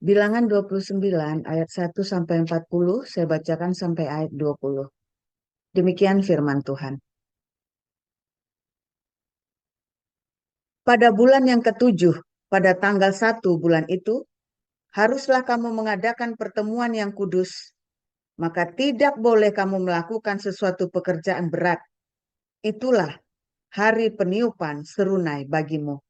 Bilangan 29 ayat 1 sampai 40 saya bacakan sampai ayat 20. Demikian firman Tuhan. Pada bulan yang ketujuh, pada tanggal 1 bulan itu, haruslah kamu mengadakan pertemuan yang kudus. Maka tidak boleh kamu melakukan sesuatu pekerjaan berat. Itulah hari peniupan serunai bagimu.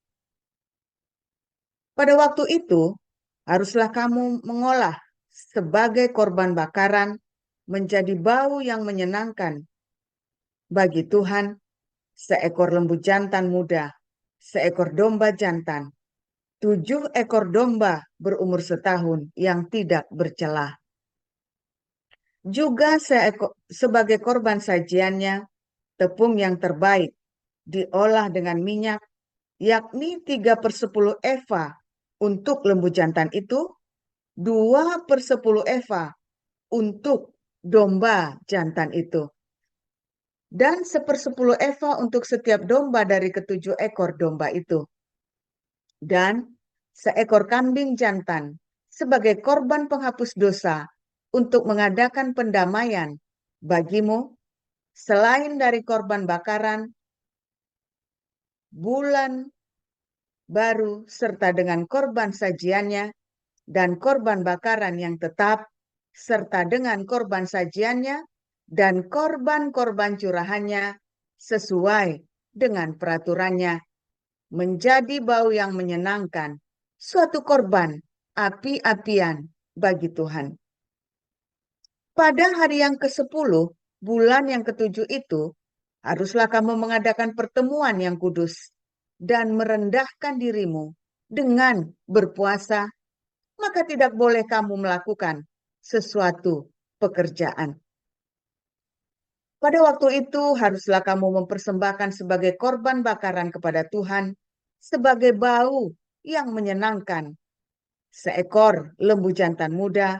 Pada waktu itu, haruslah kamu mengolah sebagai korban bakaran menjadi bau yang menyenangkan bagi Tuhan, seekor lembu jantan muda, seekor domba jantan, 7 ekor domba berumur setahun yang tidak bercela. Juga sebagai korban sajiannya, tepung yang terbaik, diolah dengan minyak, yakni 3/10 eva untuk lembu jantan itu, 2/10 eva untuk domba jantan itu, dan 1/10 eva untuk setiap domba dari ke-7 ekor domba itu, dan seekor kambing jantan sebagai korban penghapus dosa untuk mengadakan pendamaian bagimu, selain dari korban bakaran bulan baru serta dengan korban sajiannya dan korban bakaran yang tetap serta dengan korban sajiannya dan korban-korban curahannya sesuai dengan peraturannya, menjadi bau yang menyenangkan, suatu korban api-apian bagi Tuhan. Pada hari yang ke-10, bulan yang ke-7 itu, haruslah kamu mengadakan pertemuan yang kudus dan merendahkan dirimu dengan berpuasa, maka tidak boleh kamu melakukan sesuatu pekerjaan. Pada waktu itu haruslah kamu mempersembahkan sebagai korban bakaran kepada Tuhan sebagai bau yang menyenangkan, seekor lembu jantan muda,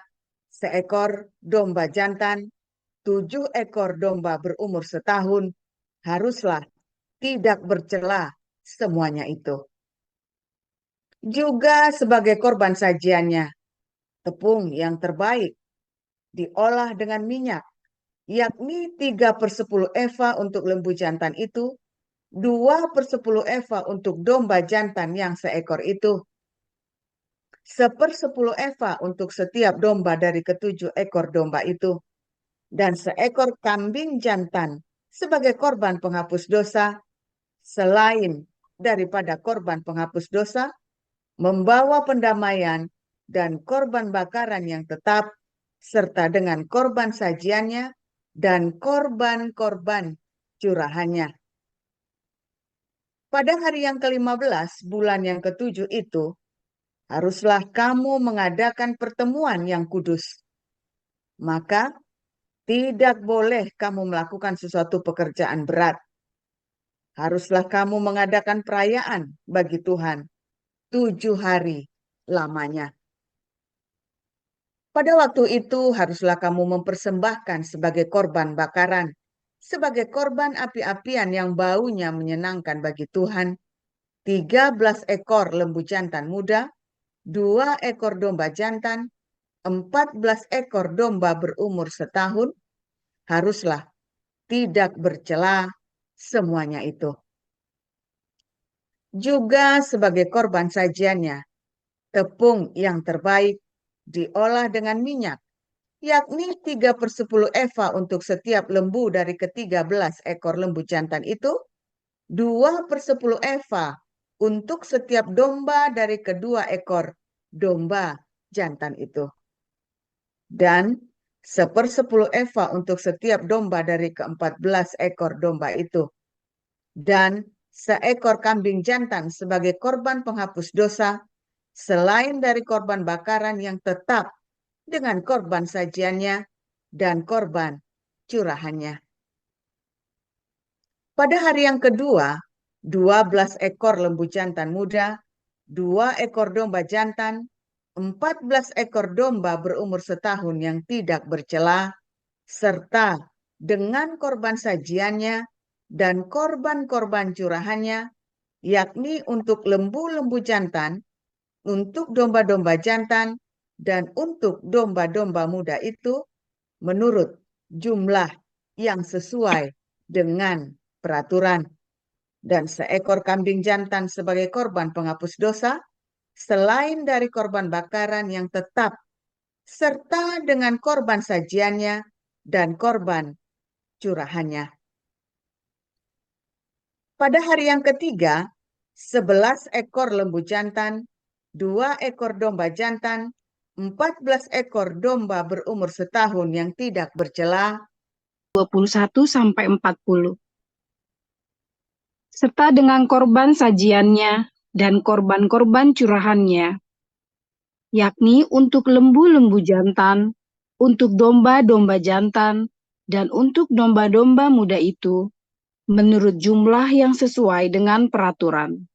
seekor domba jantan, 7 ekor domba berumur setahun, haruslah tidak bercela semuanya itu. Juga sebagai korban sajiannya, tepung yang terbaik, diolah dengan minyak, yakni 3/10 eva untuk lembu jantan itu, 2/10 eva untuk domba jantan yang seekor itu, 1/10 eva untuk setiap domba dari ke-7 ekor domba itu, dan seekor kambing jantan sebagai korban penghapus dosa, selain daripada korban penghapus dosa, membawa pendamaian dan korban bakaran yang tetap, serta dengan korban sajiannya dan korban-korban curahannya. Pada hari yang ke-15, bulan yang ke-7 itu, haruslah kamu mengadakan pertemuan yang kudus. Maka tidak boleh kamu melakukan sesuatu pekerjaan berat. Haruslah kamu mengadakan perayaan bagi Tuhan 7 hari lamanya. Pada waktu itu haruslah kamu mempersembahkan sebagai korban bakaran, sebagai korban api-apian yang baunya menyenangkan bagi Tuhan, 13 ekor lembu jantan muda, 2 ekor domba jantan, 14 ekor domba berumur setahun, haruslah tidak bercela semuanya itu. Juga sebagai korban sajiannya, tepung yang terbaik diolah dengan minyak, yakni 3/10 eva untuk setiap lembu dari ke-13 ekor lembu jantan itu, 2/10 eva untuk setiap domba dari kedua ekor domba jantan itu. Dan 1/10 eva untuk setiap domba dari ke-14 ekor domba itu. Dan seekor kambing jantan sebagai korban penghapus dosa, selain dari korban bakaran yang tetap dengan korban sajiannya dan korban curahannya. Pada hari yang kedua, 12 ekor lembu jantan muda, 2 ekor domba jantan, 14 ekor domba berumur setahun yang tidak bercela, serta dengan korban sajiannya dan korban-korban curahannya, yakni untuk lembu-lembu jantan, untuk domba-domba jantan, dan untuk domba-domba muda itu, menurut jumlah yang sesuai dengan peraturan. Dan seekor kambing jantan sebagai korban penghapus dosa, selain dari korban bakaran yang tetap, serta dengan korban sajiannya dan korban curahannya. Pada hari yang ketiga, 11 ekor lembu jantan, 2 ekor domba jantan, 14 ekor domba berumur setahun yang tidak bercela, 21-40, serta dengan korban sajiannya dan korban-korban curahannya, yakni untuk lembu-lembu jantan, untuk domba-domba jantan, dan untuk domba-domba muda itu, menurut jumlah yang sesuai dengan peraturan.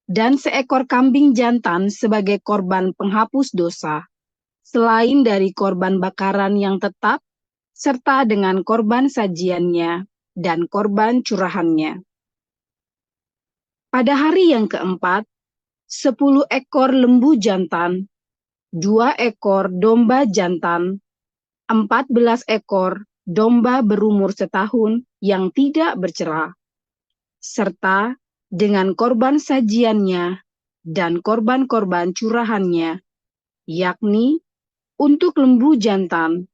Dan seekor kambing jantan sebagai korban penghapus dosa, selain dari korban bakaran yang tetap, serta dengan korban sajiannya dan korban curahannya. Pada hari yang keempat, 10 ekor lembu jantan, 2 ekor domba jantan, 14 ekor domba berumur setahun yang tidak bercela, serta dengan korban sajiannya dan korban-korban curahannya, yakni untuk lembu jantan,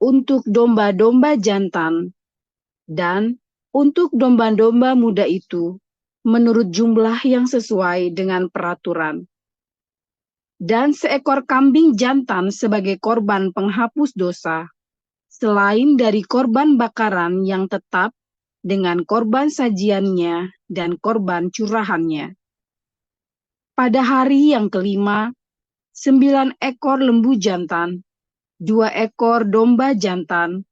untuk domba-domba jantan, dan untuk domba-domba muda itu, menurut jumlah yang sesuai dengan peraturan. Dan seekor kambing jantan sebagai korban penghapus dosa, selain dari korban bakaran yang tetap dengan korban sajiannya dan korban curahannya. Pada hari yang kelima, 9 ekor lembu jantan, 2 ekor domba jantan,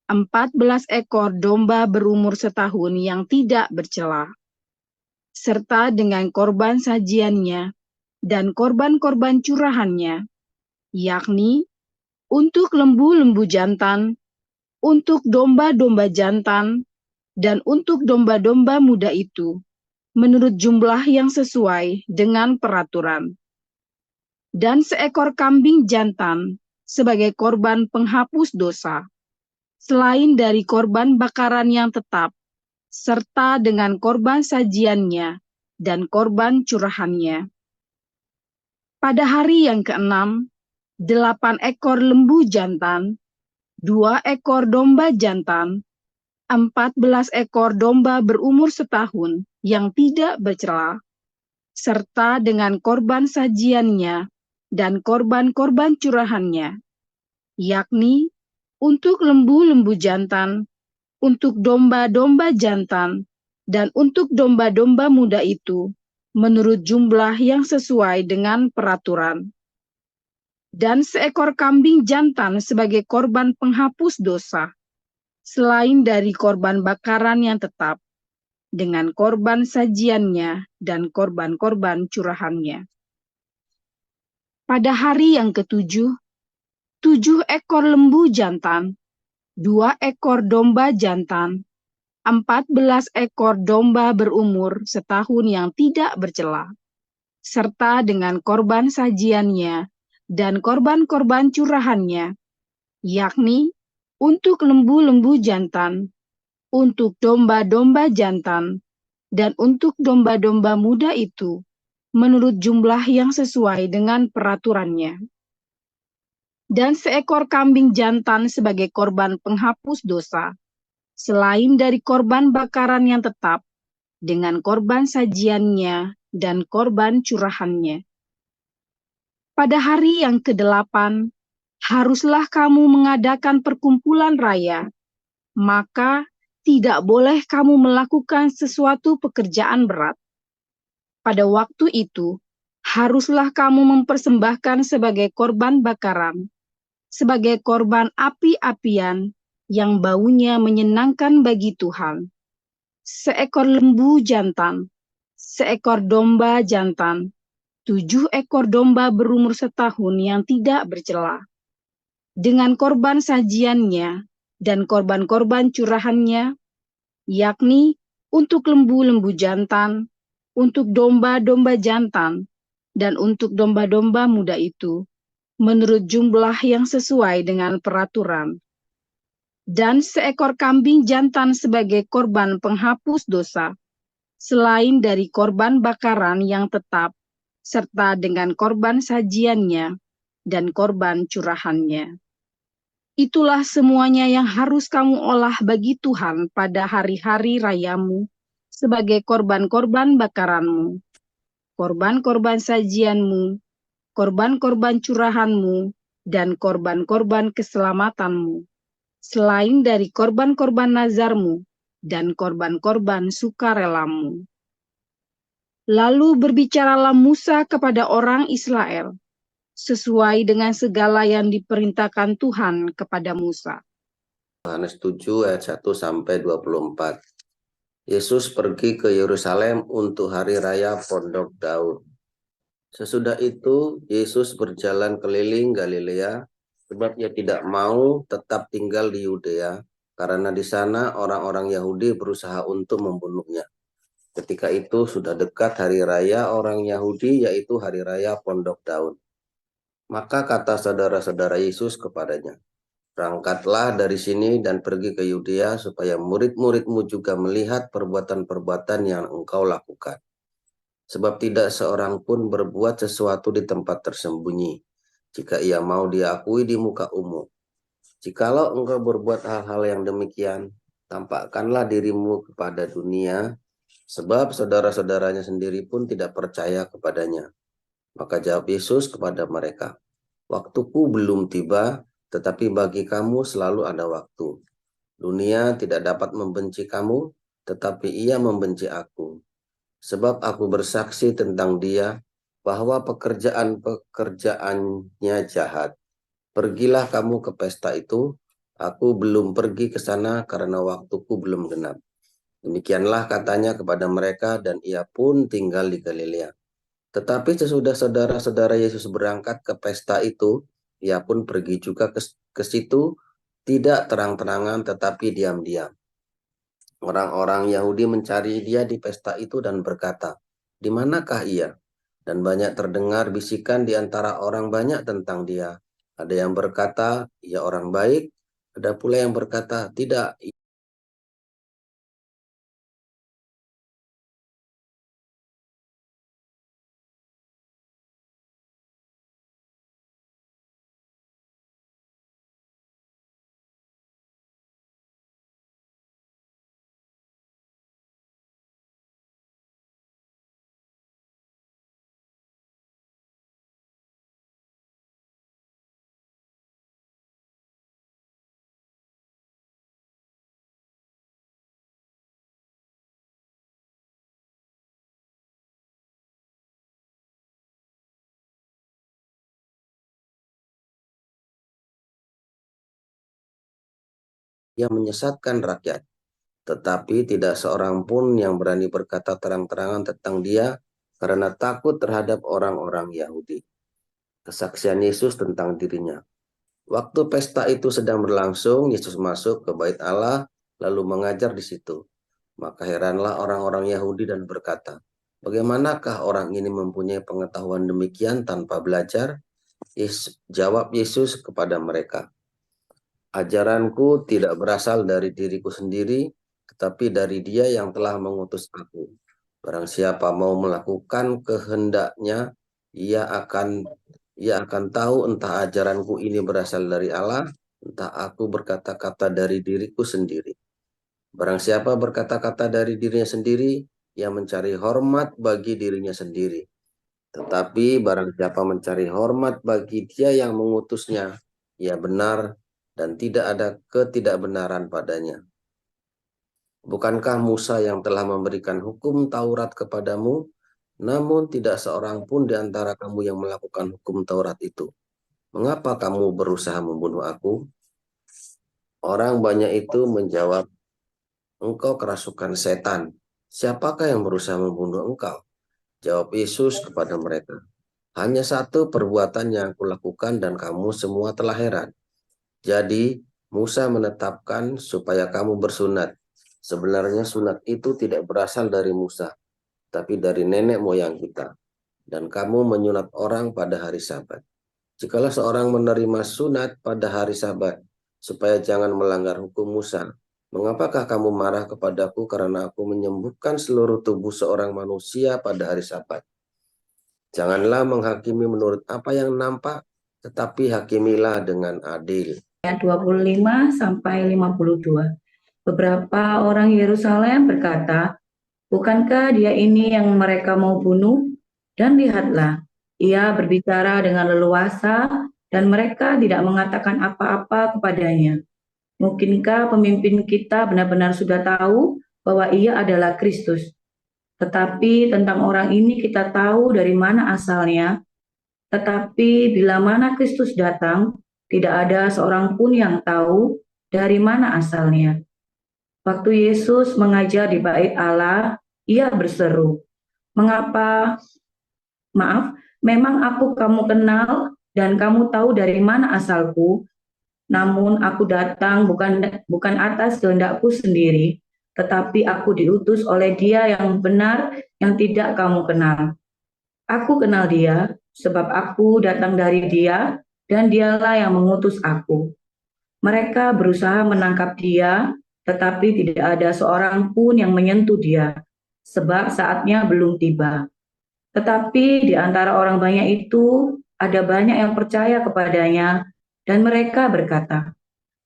14 ekor domba berumur setahun yang tidak bercela, serta dengan korban sajiannya dan korban-korban curahannya, yakni untuk lembu-lembu jantan, untuk domba-domba jantan, dan untuk domba-domba muda itu, menurut jumlah yang sesuai dengan peraturan. Dan seekor kambing jantan sebagai korban penghapus dosa, selain dari korban bakaran yang tetap, serta dengan korban sajiannya dan korban curahannya. Pada hari yang keenam, 8 ekor lembu jantan, 2 ekor domba jantan, 14 ekor domba berumur setahun yang tidak bercela, serta dengan korban sajiannya dan korban-korban curahannya, yakni untuk lembu-lembu jantan, untuk domba-domba jantan, dan untuk domba-domba muda itu, menurut jumlah yang sesuai dengan peraturan. Dan seekor kambing jantan sebagai korban penghapus dosa, selain dari korban bakaran yang tetap, dengan korban sajiannya dan korban-korban curahannya. Pada hari yang ketujuh, 7 ekor lembu jantan, 2 ekor domba jantan, 14 ekor domba berumur setahun yang tidak bercela, serta dengan korban sajiannya dan korban-korban curahannya, yakni untuk lembu-lembu jantan, untuk domba-domba jantan, dan untuk domba-domba muda itu, menurut jumlah yang sesuai dengan peraturannya. Dan seekor kambing jantan sebagai korban penghapus dosa, selain dari korban bakaran yang tetap, dengan korban sajiannya dan korban curahannya. Pada hari yang ke-8, haruslah kamu mengadakan perkumpulan raya, maka tidak boleh kamu melakukan sesuatu pekerjaan berat. Pada waktu itu, haruslah kamu mempersembahkan sebagai korban bakaran, sebagai korban api-apian yang baunya menyenangkan bagi Tuhan. Seekor lembu jantan, seekor domba jantan, 7 ekor domba berumur setahun yang tidak bercela. Dengan korban sajiannya dan korban-korban curahannya, yakni untuk lembu-lembu jantan, untuk domba-domba jantan, dan untuk domba-domba muda itu, menurut jumlah yang sesuai dengan peraturan. Dan seekor kambing jantan sebagai korban penghapus dosa, selain dari korban bakaran yang tetap, serta dengan korban sajiannya dan korban curahannya. Itulah semuanya yang harus kamu olah bagi Tuhan pada hari-hari rayamu sebagai korban-korban bakaranmu, korban-korban sajianmu, korban-korban curahanmu, dan korban-korban keselamatanmu, selain dari korban-korban nazarmu dan korban-korban sukarelamu. Lalu berbicaralah Musa kepada orang Israel, sesuai dengan segala yang diperintahkan Tuhan kepada Musa. Yohanes 7 ayat 1 sampai 24. Yesus pergi ke Yerusalem untuk hari raya Pondok Daud. Sesudah itu, Yesus berjalan keliling Galilea, sebab ia tidak mau tetap tinggal di Yudea, karena di sana orang-orang Yahudi berusaha untuk membunuhnya. Ketika itu sudah dekat hari raya orang Yahudi, yaitu hari raya Pondok Daud. Maka kata saudara-saudara Yesus kepadanya, "Berangkatlah dari sini dan pergi ke Yudea, supaya murid-muridmu juga melihat perbuatan-perbuatan yang engkau lakukan. Sebab tidak seorang pun berbuat sesuatu di tempat tersembunyi, jika ia mau diakui di muka umum. Jikalau engkau berbuat hal-hal yang demikian, tampakkanlah dirimu kepada dunia, sebab saudara-saudaranya sendiri pun tidak percaya kepadanya." Maka jawab Yesus kepada mereka, "Waktuku belum tiba, tetapi bagi kamu selalu ada waktu. Dunia tidak dapat membenci kamu, tetapi ia membenci aku. Sebab aku bersaksi tentang dia bahwa pekerjaan-pekerjaannya jahat. Pergilah kamu ke pesta itu, aku belum pergi ke sana karena waktuku belum genap." Demikianlah katanya kepada mereka, dan ia pun tinggal di Galilea. Tetapi sesudah saudara-saudara Yesus berangkat ke pesta itu, ia pun pergi juga ke situ, tidak terang-terangan tetapi diam-diam. Orang-orang Yahudi mencari dia di pesta itu dan berkata, "Di manakah ia?" Dan banyak terdengar bisikan di antara orang banyak tentang dia. Ada yang berkata, "Ia orang baik." Ada pula yang berkata, "Tidak, ia menyesatkan rakyat." Tetapi tidak seorang pun yang berani berkata terang-terangan tentang dia karena takut terhadap orang-orang Yahudi. Kesaksian Yesus tentang dirinya. Waktu pesta itu sedang berlangsung, Yesus masuk ke bait Allah lalu mengajar di situ. Maka heranlah orang-orang Yahudi dan berkata, "Bagaimanakah orang ini mempunyai pengetahuan demikian tanpa belajar?" Jawab Yesus kepada mereka, "Ajaranku tidak berasal dari diriku sendiri, tetapi dari Dia yang telah mengutus aku. Barang siapa mau melakukan kehendaknya, ia akan tahu entah ajaranku ini berasal dari Allah, entah aku berkata-kata dari diriku sendiri. Barang siapa berkata-kata dari dirinya sendiri, yang mencari hormat bagi dirinya sendiri. Tetapi barang siapa mencari hormat bagi Dia yang mengutusnya, ia benar dan tidak ada ketidakbenaran padanya. Bukankah Musa yang telah memberikan hukum Taurat kepadamu, namun tidak seorang pun di antara kamu yang melakukan hukum Taurat itu? Mengapa kamu berusaha membunuh aku? Orang banyak itu menjawab, engkau kerasukan setan. Siapakah yang berusaha membunuh engkau? Jawab Yesus kepada mereka, hanya satu perbuatan yang kulakukan dan kamu semua telah heran. Jadi Musa menetapkan supaya kamu bersunat. Sebenarnya sunat itu tidak berasal dari Musa, tapi dari nenek moyang kita. Dan kamu menyunat orang pada hari Sabat. Jikalau seorang menerima sunat pada hari Sabat, supaya jangan melanggar hukum Musa, mengapakah kamu marah kepadaku karena aku menyembuhkan seluruh tubuh seorang manusia pada hari Sabat? Janganlah menghakimi menurut apa yang nampak, tetapi hakimilah dengan adil. Ayat 25 sampai 52. Beberapa orang Yerusalem berkata, bukankah dia ini yang mereka mau bunuh? Dan lihatlah, ia berbicara dengan leluasa dan mereka tidak mengatakan apa-apa kepadanya. Mungkinkah pemimpin kita benar-benar sudah tahu bahwa ia adalah Kristus? Tetapi tentang orang ini kita tahu dari mana asalnya. Tetapi bila mana Kristus datang, tidak ada seorang pun yang tahu dari mana asalnya. Waktu Yesus mengajar di Bait Allah, ia berseru, memang aku kamu kenal dan kamu tahu dari mana asalku, namun aku datang bukan atas kehendakku sendiri, tetapi aku diutus oleh Dia yang benar yang tidak kamu kenal. Aku kenal Dia, sebab aku datang dari Dia, dan Dialah yang mengutus aku. Mereka berusaha menangkap Dia, tetapi tidak ada seorang pun yang menyentuh Dia, sebab saatnya belum tiba. Tetapi di antara orang banyak itu, ada banyak yang percaya kepadanya, dan mereka berkata,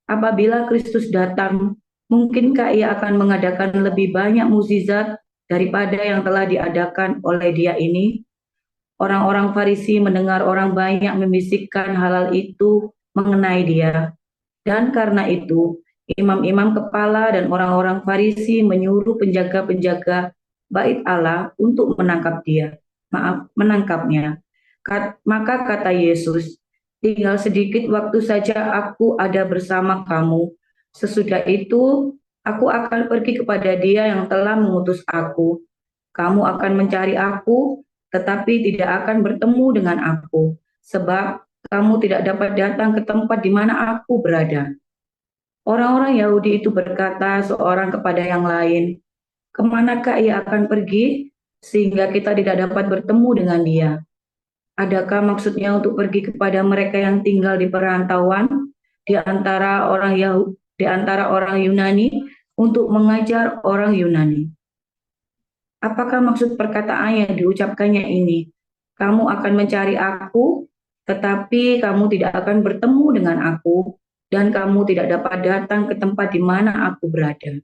apabila Kristus datang, mungkinkah Ia akan mengadakan lebih banyak mukjizat daripada yang telah diadakan oleh Dia ini? Orang-orang Farisi mendengar orang banyak membisikkan hal itu mengenai Dia. Dan karena itu, imam-imam kepala dan orang-orang Farisi menyuruh penjaga-penjaga Bait Allah untuk menangkapnya. Maka kata Yesus, tinggal sedikit waktu saja aku ada bersama kamu. Sesudah itu, aku akan pergi kepada Dia yang telah mengutus aku. Kamu akan mencari aku, tetapi tidak akan bertemu dengan aku, sebab kamu tidak dapat datang ke tempat di mana aku berada. Orang-orang Yahudi itu berkata seorang kepada yang lain, kemanakah ia akan pergi sehingga kita tidak dapat bertemu dengan dia? Adakah maksudnya untuk pergi kepada mereka yang tinggal di perantauan di antara orang Yunani untuk mengajar orang Yunani? Apakah maksud perkataan yang diucapkannya ini? Kamu akan mencari aku, tetapi kamu tidak akan bertemu dengan aku, dan kamu tidak dapat datang ke tempat di mana aku berada.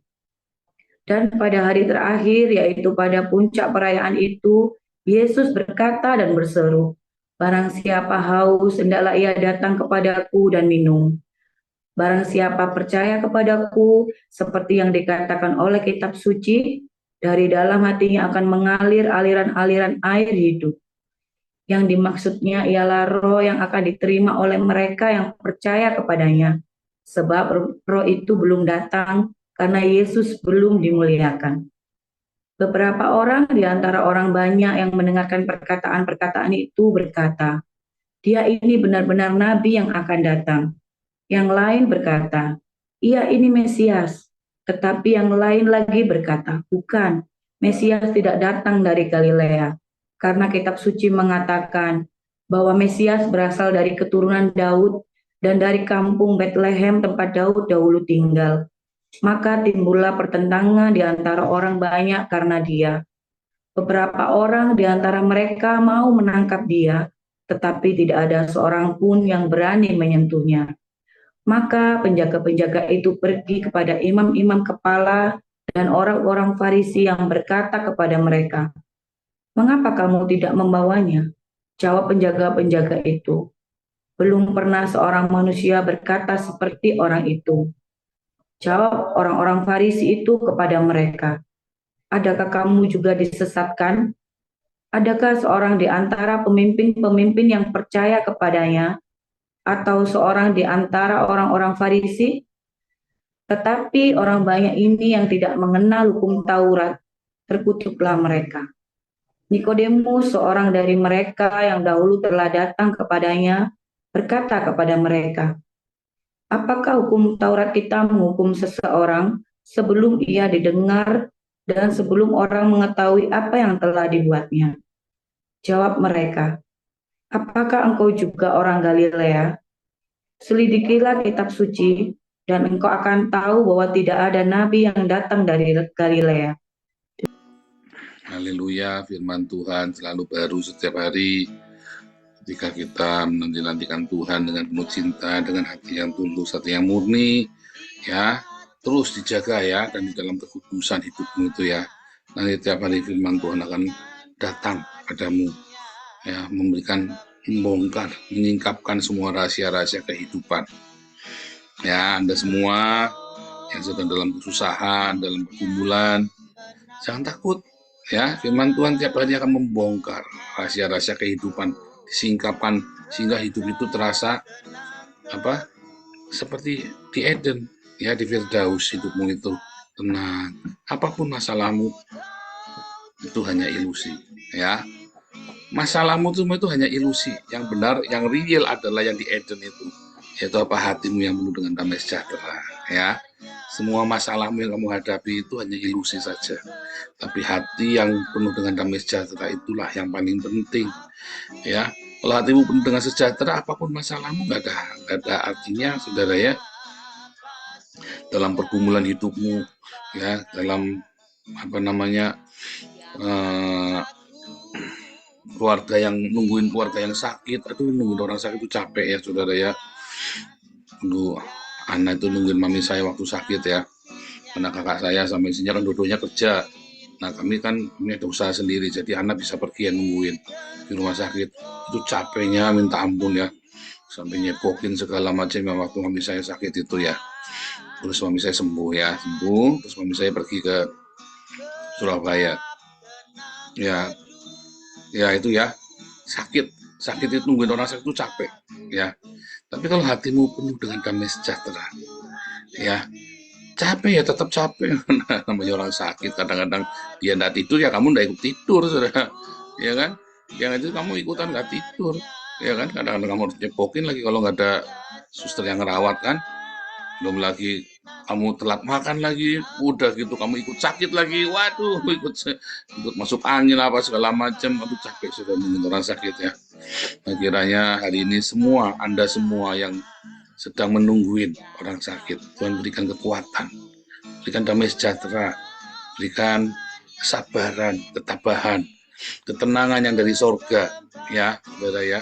Dan pada hari terakhir, yaitu pada puncak perayaan itu, Yesus berkata dan berseru, barang siapa haus, hendaklah ia datang kepadaku dan minum. Barang siapa percaya kepadaku, seperti yang dikatakan oleh kitab suci, dari dalam hatinya akan mengalir aliran-aliran air hidup. Yang dimaksudnya ialah roh yang akan diterima oleh mereka yang percaya kepadanya. Sebab roh itu belum datang karena Yesus belum dimuliakan. Beberapa orang di antara orang banyak yang mendengarkan perkataan-perkataan itu berkata, dia ini benar-benar nabi yang akan datang. Yang lain berkata, ia ini Mesias. Tetapi yang lain lagi berkata, bukan, Mesias tidak datang dari Galilea. Karena kitab suci mengatakan bahwa Mesias berasal dari keturunan Daud dan dari kampung Bethlehem tempat Daud dahulu tinggal. Maka timbullah pertentangan di antara orang banyak karena dia. Beberapa orang di antara mereka mau menangkap dia, tetapi tidak ada seorang pun yang berani menyentuhnya. Maka penjaga-penjaga itu pergi kepada imam-imam kepala Dan orang-orang Farisi yang berkata kepada mereka, "Mengapa kamu tidak membawanya?" Jawab penjaga-penjaga itu, "Belum pernah seorang manusia berkata seperti orang itu." Jawab orang-orang Farisi itu kepada mereka, "Adakah kamu juga disesatkan? Adakah seorang di antara pemimpin-pemimpin yang percaya kepadanya, atau seorang di antara orang-orang Farisi? Tetapi orang banyak ini yang tidak mengenal hukum Taurat, terkutuklah mereka." Nikodemus, seorang dari mereka yang dahulu telah datang kepadanya, berkata kepada mereka, "Apakah hukum Taurat kita menghukum seseorang sebelum ia didengar dan sebelum orang mengetahui apa yang telah dibuatnya?" Jawab mereka, "Apakah engkau juga orang Galilea? Selidikilah kitab suci, dan engkau akan tahu bahwa tidak ada nabi yang datang dari Galilea." Haleluya, firman Tuhan selalu baru setiap hari. Ketika kita menanti-nantikan Tuhan dengan penuh cinta, dengan hati yang tulus, hati yang murni, ya, terus dijaga ya, dan di dalam kekudusan hidupmu itu ya. Nanti tiap hari firman Tuhan akan datang padamu, ya, membongkar, menyingkapkan semua rahasia-rahasia kehidupan. Ya, Anda semua yang sedang dalam kesusahan, dalam pergumulan, jangan takut. Ya, firman Tuhan tiap hari akan membongkar rahasia-rahasia kehidupan, disingkapkan sehingga hidup itu terasa seperti di Eden, ya, di Firdaus. Hidupmu itu tenang. Apapun masalahmu itu hanya ilusi, ya. Masalahmu itu hanya ilusi. Yang benar, yang real adalah yang di Eden itu, yaitu hatimu yang penuh dengan damai sejahtera, ya. Semua masalahmu yang kamu hadapi itu hanya ilusi saja. Tapi hati yang penuh dengan damai sejahtera itulah yang paling penting. Ya, kalau hatimu penuh dengan sejahtera, apapun masalahmu nggak ada artinya, saudara ya. Dalam pergumulan hidupmu, ya, dalam keluarga yang nungguin keluarga yang sakit, nungguin orang sakit itu capek ya, saudara ya. Ana itu nungguin mami saya waktu sakit ya, karena kakak saya sama istrinya kan dua-duanya kerja. Nah kami ada usaha sendiri, jadi Ana bisa pergi ya nungguin di rumah sakit. Itu capeknya minta ampun ya, sampai nyepokin segala macam ya waktu mami saya sakit itu ya. Terus mami saya sembuh, terus mami saya pergi ke Surabaya. Ya itu ya, sakit itu nungguin orang sakit itu capek ya. Tapi kalau hatimu penuh dengan damai sejahtera, ya, capek ya tetap capek. Namanya orang sakit, kadang-kadang dia nggak tidur ya kamu nggak ikut tidur, saudara, ya kan? Yang itu kamu ikutan nggak tidur, ya kan? Kadang-kadang kamu harus cepokin lagi kalau nggak ada suster yang ngerawat kan. Belum lagi kamu telat makan lagi, udah gitu kamu ikut sakit lagi, waduh, ikut masuk angin apa segala macam, aduh capek sudah nungguin orang sakit ya. Nah, kiranya hari ini Anda semua yang sedang menungguin orang sakit, Tuhan berikan kekuatan, berikan damai sejahtera, berikan kesabaran, ketabahan, ketenangan yang dari surga, ya, saudara ya.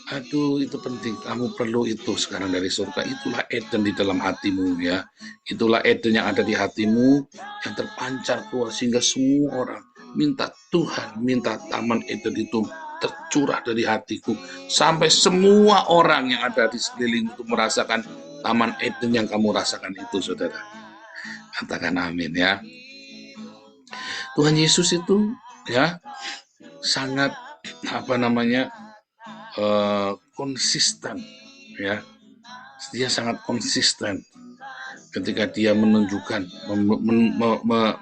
Aduh, itu penting. Kamu perlu itu sekarang dari surga. Itulah Eden di dalam hatimu ya. Itulah Eden yang ada di hatimu yang terpancar keluar sehingga semua orang minta Tuhan, minta taman Eden itu tercurah dari hatiku sampai semua orang yang ada di sekeliling itu merasakan taman Eden yang kamu rasakan itu, saudara. Katakan amin ya. Tuhan Yesus itu ya sangat konsisten ya, dia sangat konsisten ketika dia menunjukkan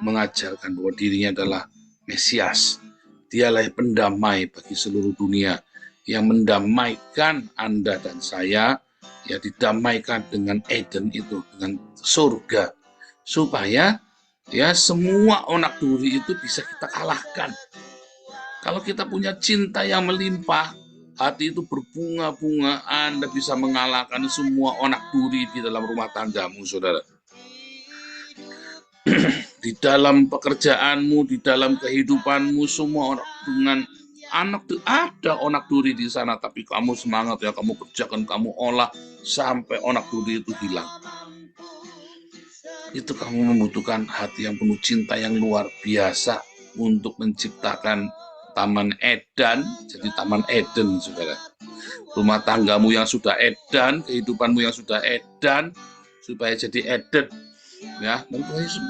mengajarkan bahwa dirinya adalah Mesias. Dialah pendamai bagi seluruh dunia yang mendamaikan Anda dan saya, ya, didamaikan dengan Eden itu, dengan surga, supaya ya semua onak duri itu bisa kita kalahkan. Kalau kita punya cinta yang melimpah, hati itu berbunga-bunga, Anda bisa mengalahkan semua onak duri di dalam rumah tanggamu, saudara. Di dalam pekerjaanmu, di dalam kehidupanmu, semua orang dengan ada onak duri di sana, tapi kamu semangat ya, kamu kerjakan, kamu olah sampai onak duri itu hilang. itu kamu membutuhkan hati yang penuh cinta yang luar biasa untuk menciptakan Taman Eden, jadi Taman Eden, saudara. Rumah tanggamu yang sudah edan, kehidupanmu yang sudah edan, supaya jadi Eden, ya. Dan Tuhan Yesus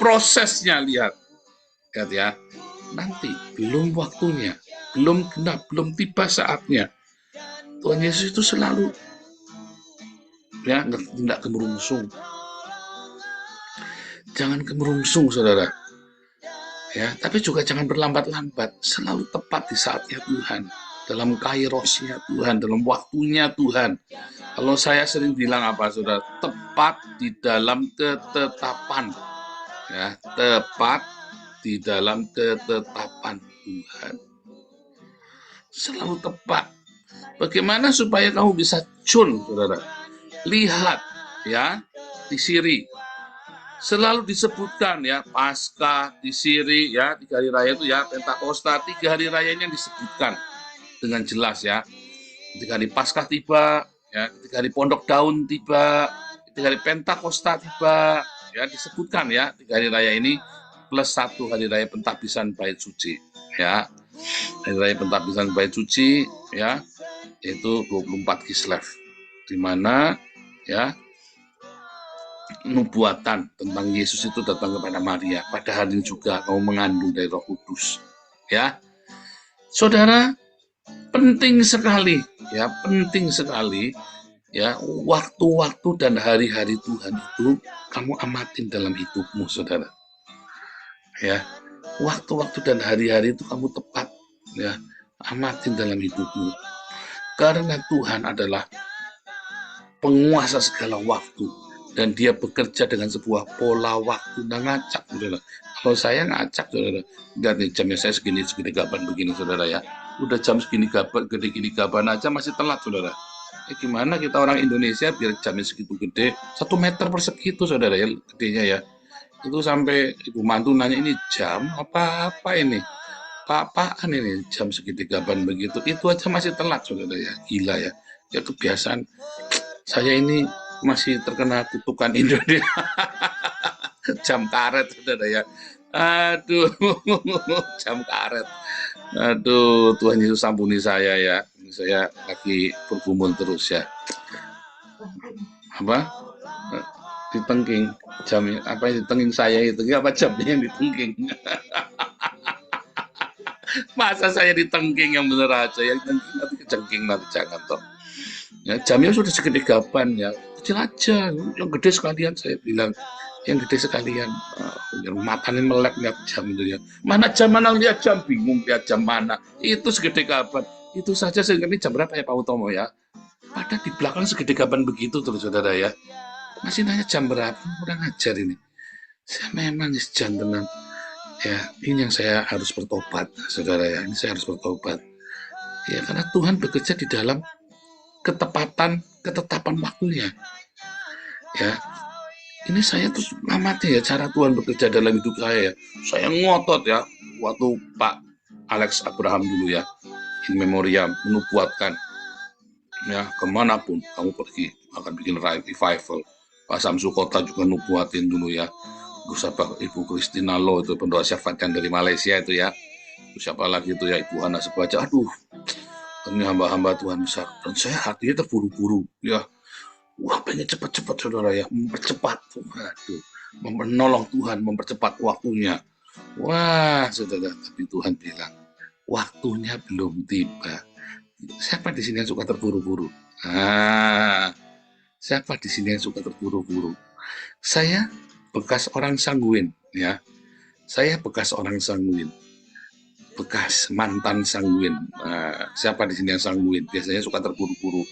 prosesnya lihat ya. Nanti belum waktunya, belum genap, belum tiba saatnya. Tuhan Yesus itu selalu ya tidak kemerungsung. Jangan kemerungsung, saudara. Ya, tapi juga jangan berlambat-lambat. Selalu tepat di saatnya Tuhan, dalam kairosnya Tuhan, dalam waktunya Tuhan. Kalau saya sering bilang apa, saudara? Tepat di dalam ketetapan. Ya, tepat di dalam ketetapan Tuhan. Selalu tepat. Bagaimana supaya kamu bisa tune, saudara? Lihat, ya, di Siri. Selalu disebutkan ya, Paskah, di Siri, ya, 3 hari raya itu ya, Pentakosta, 3 hari rayanya disebutkan dengan jelas ya. Ketika hari Paskah tiba, ya, ketika hari Pondok Daun tiba, ketika hari Pentakosta tiba, ya, disebutkan ya, 3 hari raya ini plus 1 hari raya Pentabisan Bait Suci, ya. Hari raya Pentabisan Bait Suci, ya, yaitu 24 Kislev, di mana ya nubuatan tentang Yesus itu datang kepada Maria. Pada hari ini juga kamu mengandung dari Roh Kudus, ya. Saudara, penting sekali ya, penting sekali ya, waktu-waktu dan hari-hari Tuhan itu kamu amatin dalam hidupmu, saudara. Ya, waktu-waktu dan hari-hari itu kamu tepat ya, amatin dalam hidupmu. Karena Tuhan adalah penguasa segala waktu, dan dia bekerja dengan sebuah pola waktu. Nah, ngacak, saudara. Kalau saya ngacak, saudara, lihat nih, jamnya saya segini gaban begini, saudara ya. Udah jam segini gaban, gede-gini gaban aja masih telat, saudara. Gimana kita orang Indonesia biar jamnya segitu gede, 1 meter persegi itu, saudara ya, gedenya ya. Itu sampai ibu mantu nanya, ini jam apa ini? Apa-apaan ini jam segitiga gaban begitu? Itu aja masih telat, saudara ya. Gila ya. Ya kebiasaan. Saya ini masih terkena kutukan Indonesia. Jam karet, saudara ya. Aduh, jam karet. Aduh, Tuhan Yesus ampuni saya ya. Ini saya lagi bergumul terus ya. Apa? Ditengking. Jam apa yang ditengking saya itu? Apa jamnya yang ditengking? Masa saya ditengking, yang bener aja. Yang tengking nanti kejengking, nanti jangan toh. Ya, jamnya sudah segede gaban ya. Kecil aja, yang gede sekalian, saya bilang, yang gede sekalian. Matanya melek lihat jam itu ya. Mana jam, mana lihat jam, bingung lihat jam mana. Itu segede gaban. Itu saja saya ngerti jam berapa ya Pak Utomo ya. Padahal di belakang segede gaban begitu terus, saudara ya. Masih nanya jam berapa, kurang ajar ini. Saya memang jantenan. Ya, ini yang saya harus bertobat, saudara ya. Ini saya harus bertobat. Ya, karena Tuhan bekerja di dalam ketetapan waktunya. Ya, ini saya terus amati ya cara Tuhan bekerja dalam hidup saya ya. Saya ngotot ya, waktu Pak Alex Abraham dulu ya, in memoriam, menubuatkan ya, kemanapun kamu pergi akan bikin revival. Pak Samsu Kota juga nubuatin dulu ya. Siapa Ibu Christina Lo itu pendoa syafaat yang dari Malaysia itu ya. Siapa lagi itu ya, Ibu Hana Sebaja. Aduh, ini hamba-hamba Tuhan besar, dan saya hatinya terburu-buru ya. Wah, pengen cepat-cepat, saudara ya, mempercepat. Waduh, menolong Tuhan mempercepat waktunya. Wah, saudara, tapi Tuhan bilang waktunya belum tiba. Siapa di sini yang suka terburu-buru? Siapa di sini yang suka terburu-buru? Saya bekas orang sanguin ya. Saya bekas orang sanguin. Bekas mantan sanguin. Siapa di sini yang sanguin? Biasanya suka terburu-buru.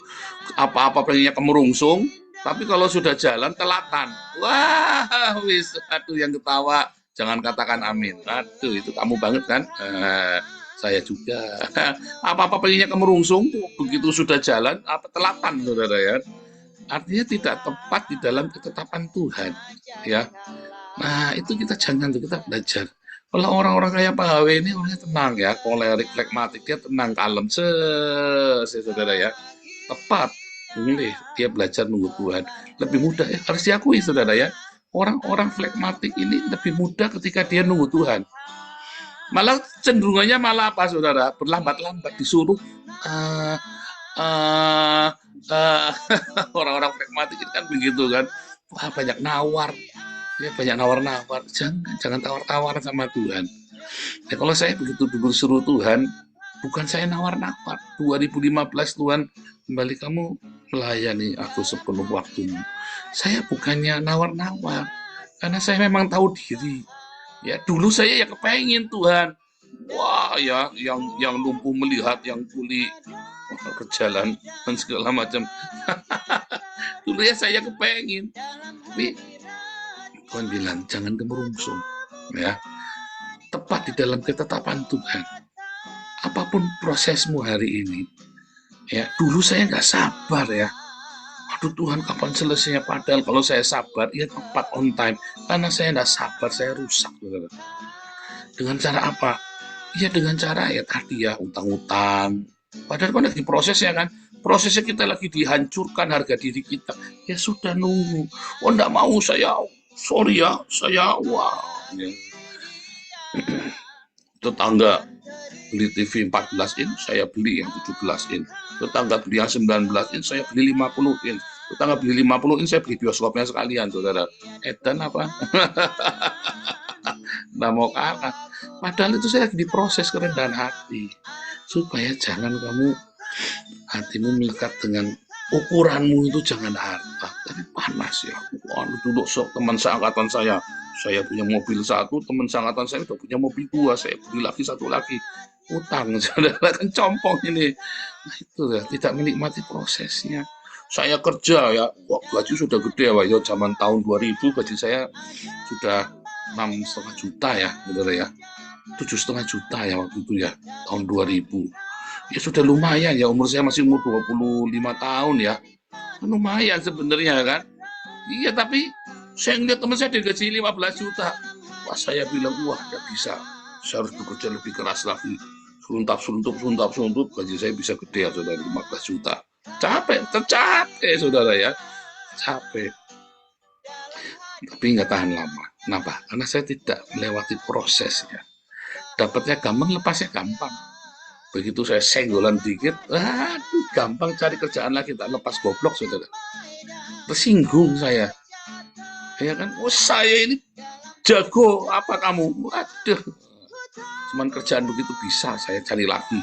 Apa-apa pengennya kemerungsung, tapi kalau sudah jalan telatan. Wah, wis, aduh, yang ketawa jangan katakan amin. Aduh, itu kamu banget kan? Saya juga. Apa-apa pengennya kemerungsung, begitu sudah jalan, apa telatan, saudara ya. Artinya tidak tepat di dalam ketetapan Tuhan, ya. Nah, itu kita jangan, kita belajar. Kalau orang-orang kayak Pak HW ini orangnya tenang ya, kolerik, flegmatik, dia tenang, kalem, saudara ya, tepat, milih, dia belajar nunggu Tuhan, lebih mudah ya, harus diakui, saudara ya. orang-orang flekmatik ini lebih mudah ketika dia nunggu Tuhan. Malah cenderungannya malah apa, saudara? Berlambat-lambat disuruh orang-orang pragmatik itu kan begitu kan. Wah, banyak nawar. Ya, banyak nawar-nawar. Jangan tawar-tawar sama Tuhan. Ya, kalau saya begitu dulu suruh Tuhan, bukan saya nawar-nawar. 2015 Tuhan, kembali kamu melayani aku sepenuh waktumu. Saya bukannya nawar-nawar, karena saya memang tahu diri. Ya, dulu saya ya kepengen Tuhan. Wah, ya yang lumpuh melihat, yang tuli berjalan dan segala macam. Dulu ya saya kepengen. Tapi Tuhan bilang jangan gemerungsung, ya. Tepat di dalam ketetapan Tuhan. Apapun prosesmu hari ini, ya. Dulu saya nggak sabar ya. Aduh Tuhan, kapan selesainya? Padahal kalau saya sabar, ya tepat on time. Karena saya nggak sabar, saya rusak. Dengan cara apa? Ya dengan cara ya tadi ya, utang-utang. Padahal kan lagi prosesnya kan. Prosesnya kita lagi dihancurkan harga diri kita. Ya sudah nunggu. Oh nggak mau saya, sorry ya, saya wah. Ya. Tetangga beli TV 14 in, saya beli yang 17 in. Tetangga beli yang 19 in, saya beli 50 in. Tetangga beli 50 in, saya beli bioskopnya sekalian, saudara. Edan apa? Nggak mau kalah. Padahal itu saya lagi diproses kerendahan hati. Supaya jangan kamu, hatimu melekat dengan ukuranmu itu jangan harta. Tapi panas ya. Wah, duduk teman seangkatan saya punya mobil satu, teman seangkatan saya udah punya mobil dua, saya beli lagi satu lagi. Utang, saudara, kan compong ini. Nah itu ya, tidak menikmati prosesnya. Saya kerja ya, wah gaji sudah gede ya, zaman tahun 2000 gaji saya sudah 6,5 juta ya, saudara ya. 7,5 juta ya waktu itu ya, tahun 2000. Ya sudah lumayan ya, umur saya masih umur 25 tahun ya. Lumayan sebenarnya kan. Iya, tapi saya ngeliat teman saya digaji 15 juta. Wah, saya bilang, wah nggak bisa. Saya harus bekerja lebih keras lagi. Suntup, gaji saya bisa gede ya, saudara, 15 juta. Tercapek, saudara ya. Capek. Tapi nggak tahan lama. Kenapa? Karena saya tidak melewati prosesnya. Dapatnya gampang, lepasnya gampang. Begitu saya senggolan dikit, aduh gampang cari kerjaan lagi, tak lepas goblok, saudara. Tersinggung saya. Ya kan, oh saya ini jago, apa kamu? Waduh, cuman kerjaan begitu bisa, saya cari lagi.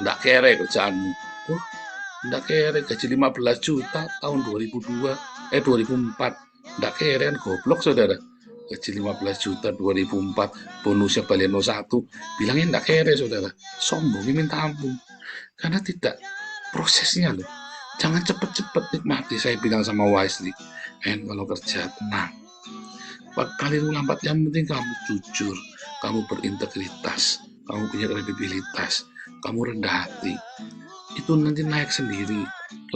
Nggak kere kerjaanmu. Oh, nggak kere, gaji 15 juta tahun 2004. Nggak kere kan, goblok, saudara. Gaji 15 juta 2004, bonusnya Baleno 1, bilangnya nggak kere, saudara. Sombongnya minta ampun. Karena tidak prosesnya loh. Jangan cepet-cepet nikmati, saya bilang sama Wisely. Kalau kerja tenang. Kali lambat yang penting kamu jujur, kamu berintegritas, kamu punya kredibilitas, kamu rendah hati. Itu nanti naik sendiri.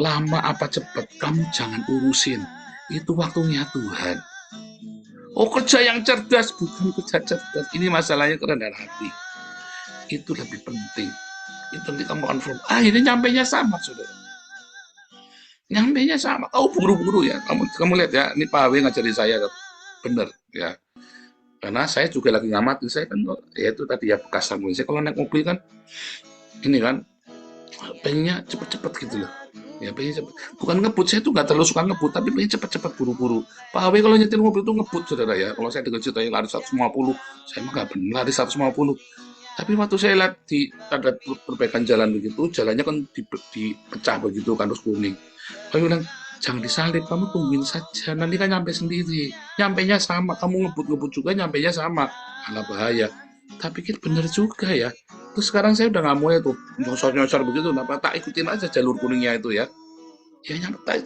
Lama apa cepat, kamu jangan urusin. Itu waktunya Tuhan. Oh, kerja yang cerdas, bukan kerja cerdas. Ini masalahnya kerendahan hati. Itu lebih penting. Itu nanti kamu confirm. Ini nyampainya sama, saudara. Nyampainya sama. Kau buru-buru ya. Kamu lihat ya, ini Pak W ngajari saya. Bener ya. Karena saya juga lagi ngamatin. Saya kan, ya itu tadi ya bekas sambung. Saya kalau naik mobil kan, ini kan, pengennya cepet-cepet gitu loh. Ya, pengen cepet. Bukan ngebut, saya tuh nggak terlalu suka ngebut, tapi pengen cepet-cepet buru-buru. Pak W kalau nyetir mobil tuh ngebut, saudara ya. Kalau saya dengar ceritanya lari 150, saya mah nggak benar lari 150. Tapi waktu saya lihat ada perbaikan jalan begitu, jalannya kan dipecah begitu kan, terus kuning. Pak W bilang, jangan disalip, kamu tungguin saja, nanti kan nyampe sendiri. Nyampenya sama, kamu ngebut-ngebut juga nyampe nya sama. Alah bahaya. Tapi kan bener juga ya. Terus sekarang saya udah nggak mau ya tuh nyosor-nyosor begitu, kenapa tak ikutin aja jalur kuningnya itu ya. Ya nyampe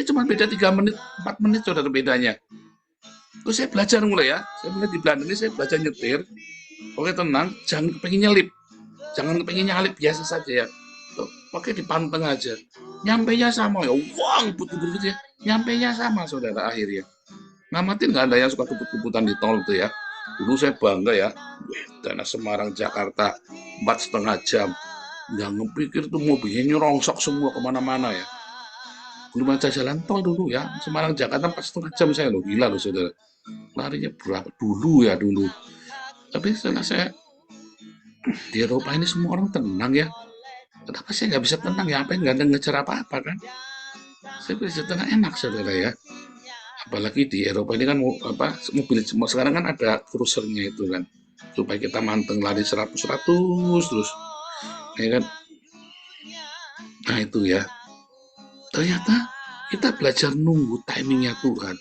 cuma beda 3 menit, 4 menit saudara bedanya. Terus saya belajar mulai ya. Saya mulai di Belanda ini saya belajar nyetir. Oke tenang, jangan kepengen nyelip. Jangan kepengen nyalip, biasa saja ya. Tuh, pakai dipanteng aja. Nyampenya sama ya. Wah, ngebut-ngebut ya. Nyampenya sama saudara akhirnya. Ngamatin nggak ada yang suka kebut-kebutan di tol tuh ya. Dulu saya bangga ya, Dana Semarang Jakarta 4,5 jam. Nggak ngepikir tuh mobilnya nyerongsok semua kemana-mana ya. belum ada jalan tol dulu ya, Semarang Jakarta 4,5 jam saya loh, gila loh saudara. Larinya berapa dulu ya dulu. Tapi setelah saya di Eropa ini semua orang tenang ya. Kenapa saya nggak bisa tenang ya? Apa yang nggak ada ngejar apa-apa kan? Saya bisa tenang enak saudara ya. Apalagi di Eropa ini kan mobil sekarang kan ada cruisernya itu kan, supaya kita manteng lari 100 terus, ya kan? Nah itu ya. Ternyata kita belajar nunggu timingnya Tuhan.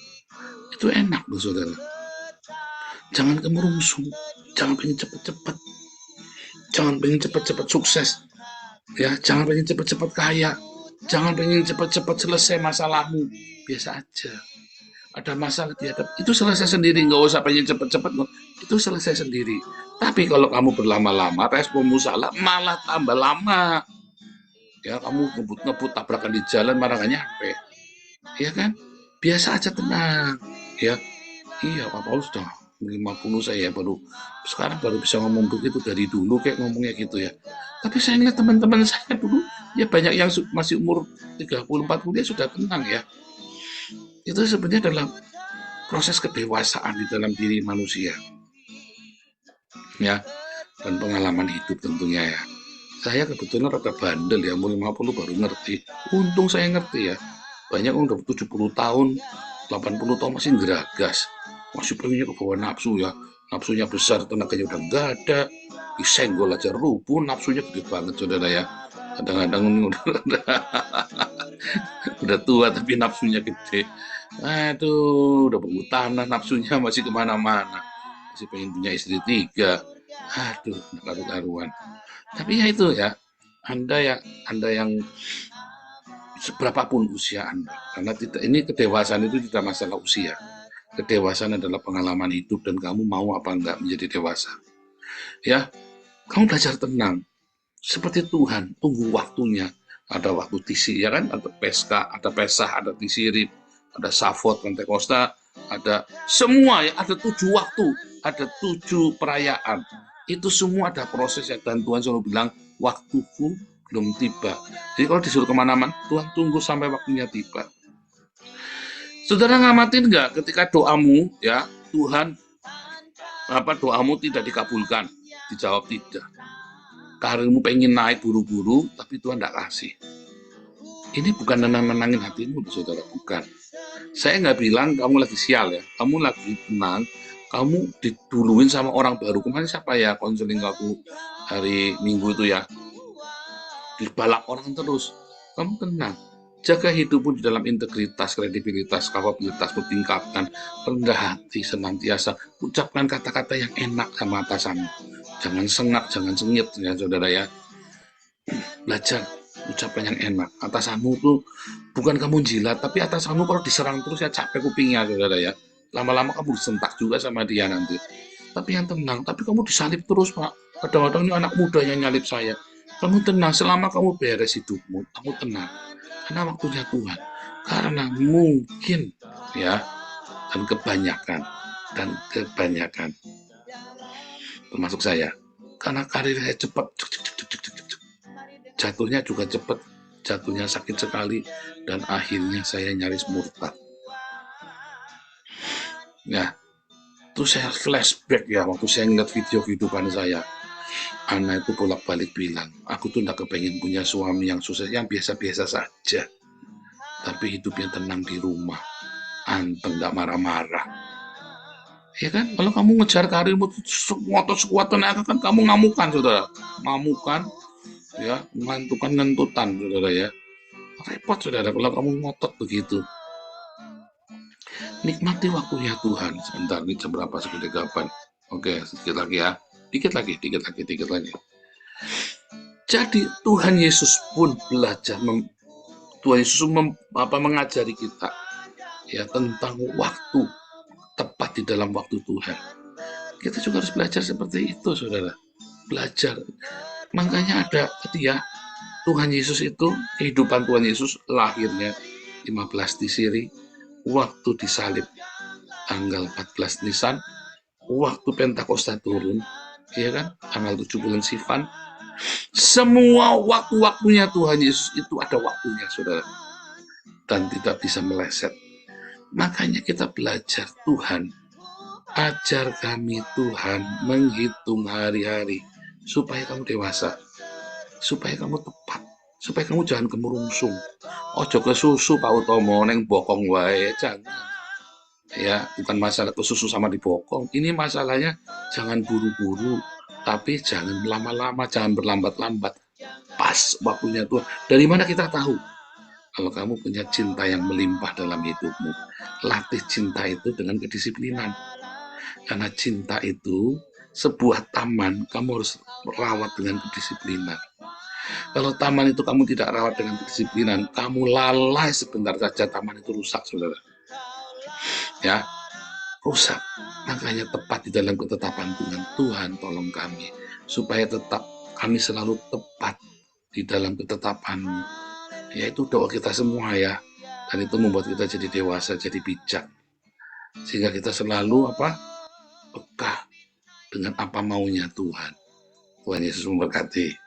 Itu enak loh saudara. Jangan kemerungsung, jangan pengen cepet-cepet, jangan pengen cepet-cepet sukses, ya, jangan pengen cepet-cepet kaya, jangan pengen cepet-cepet selesai masalahmu. Biasa aja. Ada masalah dihadap, itu selesai sendiri, nggak usah pengen cepet-cepet, itu selesai sendiri. Tapi kalau kamu berlama-lama, responmu salah, malah tambah lama. Ya, kamu ngebut-ngebut, tabrakan di jalan, malah nggak nyampe. Ya kan? Biasa aja tenang. Ya, iya Pak Paulus sudah 50 saya sekarang baru bisa ngomong begitu, dari dulu kayak ngomongnya gitu ya. Tapi saya ngeliat teman-teman saya dulu, ya banyak yang masih umur 30-40 dia sudah tenang ya. Itu sebenarnya adalah proses kedewasaan di dalam diri manusia, ya, dan pengalaman hidup tentunya ya. Saya kebetulan rada bandel ya, umur 50 baru ngerti. Untung saya ngerti ya. Banyak orang udah 70 tahun, 80 tahun masih geragas, masih pengennya ke bawah nafsu ya. Nafsunya besar, tenaganya udah nggak ada, disenggol aja rubuh, nafsunya gede banget saudara ya. Kadang-kadang udah tua tapi nafsunya gede. Aduh, udah berhutang, nafsunya masih kemana-mana, masih pengen punya istri 3. Aduh, nggak karu-karuan. Tapi ya itu ya, Anda yang seberapapun usia Anda, karena ini kedewasaan itu tidak masalah usia. Kedewasaan adalah pengalaman hidup dan kamu mau apa enggak menjadi dewasa. Ya, kamu belajar tenang. Seperti Tuhan, tunggu waktunya. Ada waktu tisi, ya kan? Ada Peska, ada Pesah, ada Tisirib, ada Safot, Pentekosta, ada semua ya, ada 7 waktu, ada 7 perayaan. Itu semua ada prosesnya, dan Tuhan selalu bilang, waktuku belum tiba. Jadi kalau disuruh kemana-mana, Tuhan tunggu sampai waktunya tiba. Saudara ngamatin nggak ketika doamu, ya Tuhan, doamu tidak dikabulkan, dijawab tidak. Karirmu pengen naik buru-buru, tapi Tuhan tidak kasih. Ini bukan nenang-nenangin hatimu, saudara, bukan. Saya nggak bilang kamu lagi sial ya, kamu lagi tenang, kamu diduluin sama orang baru. Kemarin siapa ya konseling aku hari Minggu itu ya, dibalak orang terus. Kamu tenang, jaga hidupmu di dalam integritas, kredibilitas, kapabilitasmu tingkatkan, rendah hati senantiasa, ucapkan kata-kata yang enak sama atasanmu. Jangan sengak, jangan sengit ya saudara ya. Belajar ucapan yang enak. Atasanmu tuh bukan kamu jilat, tapi atasanmu kalau diserang terus ya capek kupingnya saudara ya. Lama-lama kamu disentak juga sama dia nanti. Tapi yang tenang, tapi kamu disalip terus Pak. Kadang-kadang ini anak muda yang nyalip saya. Kamu tenang, selama kamu beres hidupmu, kamu tenang. Karena waktunya Tuhan. Karena mungkin ya, dan kebanyakan termasuk saya, karena karir saya cepat, jatuhnya juga cepat, jatuhnya sakit sekali, dan akhirnya saya nyaris murtad. Ya, itu saya flashback ya, waktu saya ngeliat video kehidupan saya. Anak itu bolak-balik bilang, aku tuh gak kepengen punya suami yang sukses, yang biasa-biasa saja, tapi hidupnya tenang di rumah, anteng, gak marah-marah. Ya kan, kalau kamu ngejar karirmu sekuat tenaga kan kamu ngamukan saudara, ngamukan ya, mengantukan nentutan saudara ya, repot saudara kalau kamu ngotot begitu. Nikmati waktunya Tuhan. Sebentar, ini jam berapa, segede kapan? Oke, sedikit lagi ya, dikit lagi. Jadi Tuhan Yesus pun belajar, Tuhan Yesus mengajari kita ya tentang waktu, tepat di dalam waktu Tuhan. Kita juga harus belajar seperti itu saudara, belajar. Makanya ada tadi ya, Tuhan Yesus itu, kehidupan Tuhan Yesus, lahirnya 15 Tisiri, waktu disalib tanggal 14 Nisan, waktu Pentakosta turun, ya kan, tanggal 7 bulan Sivan. Semua waktu-waktunya Tuhan Yesus itu ada waktunya saudara. dan tidak bisa meleset. Makanya kita belajar, Tuhan, ajar kami Tuhan menghitung hari-hari supaya kamu dewasa, supaya kamu tepat, supaya kamu jangan kemurungsung. Ojo kesusu Pak Utomo neng bokong wae, jangan. Ya, bukan masalah kesusu sama dibokong. Ini masalahnya jangan buru-buru, tapi jangan lama-lama, jangan berlambat-lambat. Pas waktunya Tuhan. Dari mana kita tahu? Kalau kamu punya cinta yang melimpah dalam hidupmu, latih cinta itu dengan kedisiplinan. Karena cinta itu sebuah taman, kamu harus rawat dengan kedisiplinan. Kalau taman itu kamu tidak rawat dengan kedisiplinan, kamu lalai sebentar saja, taman itu rusak, saudara. Ya, rusak. Makanya tepat di dalam ketetapan Tuhan. Tuhan tolong kami supaya tetap kami selalu tepat di dalam ketetapan-Mu. Ya, itu doa kita semua ya. Dan itu membuat kita jadi dewasa, jadi bijak. Sehingga kita selalu peka dengan apa maunya Tuhan. Tuhan Yesus memberkati.